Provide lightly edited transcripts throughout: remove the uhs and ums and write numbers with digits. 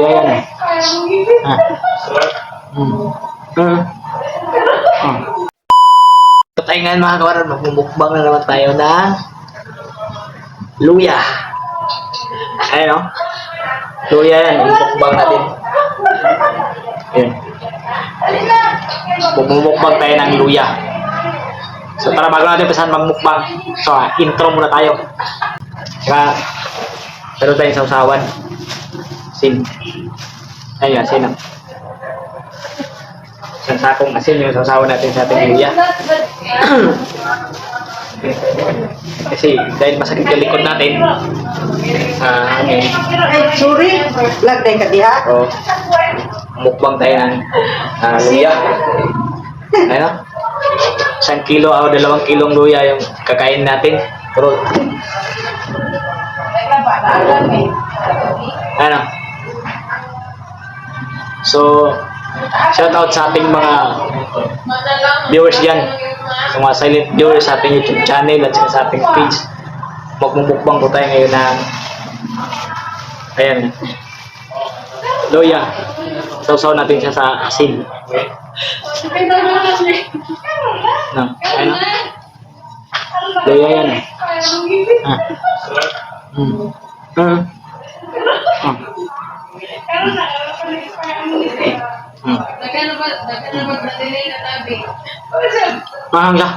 Luya yan eh. Ah. So tayo ngayon mga kawaran, magmumukbang na naman tayo ng luya. Ayan o. Luya yan, mumukbang natin. Ayan. Magmumukbang tayo ng luya. So tara, bago natin pasahan magmukbang. So intro muna tayo. Saka meron tayong sausawan. Asin. Ayun, asin. Isang sakong asin yung sausawan natin sa ating luya. Kasi dahil masakit yung likod natin. Sorry, vlog tayo ka diha. So, mukbang tayo ng luya. Ayun. 1 kilo o 2 kilong luya yung kakain natin. Pero ano? So, shout out sa ating mga viewers dyan, sa mga silent viewers sa ating YouTube channel at sa ating page. Magmumukbang po tayo ngayon ng ayan, luya. Sausaw natin siya sa asin. No, ayan, luya yan eh. Mahang ka.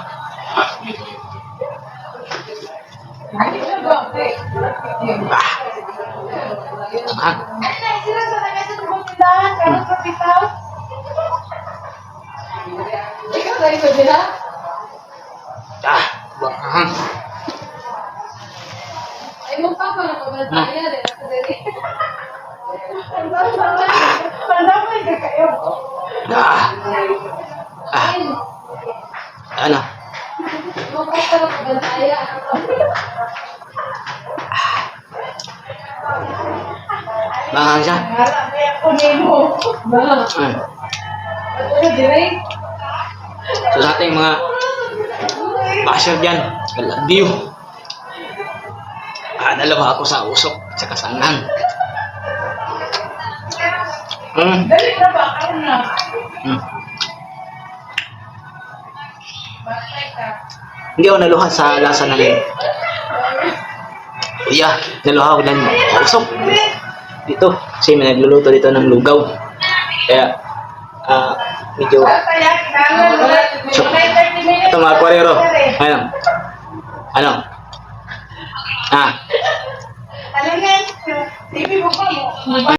Mahang. Ay mo pa para pabantaya din ako diri. Ano? Mo pa para pabantaya. Mahang siya. So sa ating mga basher dyan, I love you. Dalawa ako sa usok at saka sa anghang. Hindi ako naluha sa lasa ng luya. Naluha ako ng usok dito kasi may nagluluto dito ng lugaw. Kaya medyo so, ito mga kwarero. Ano?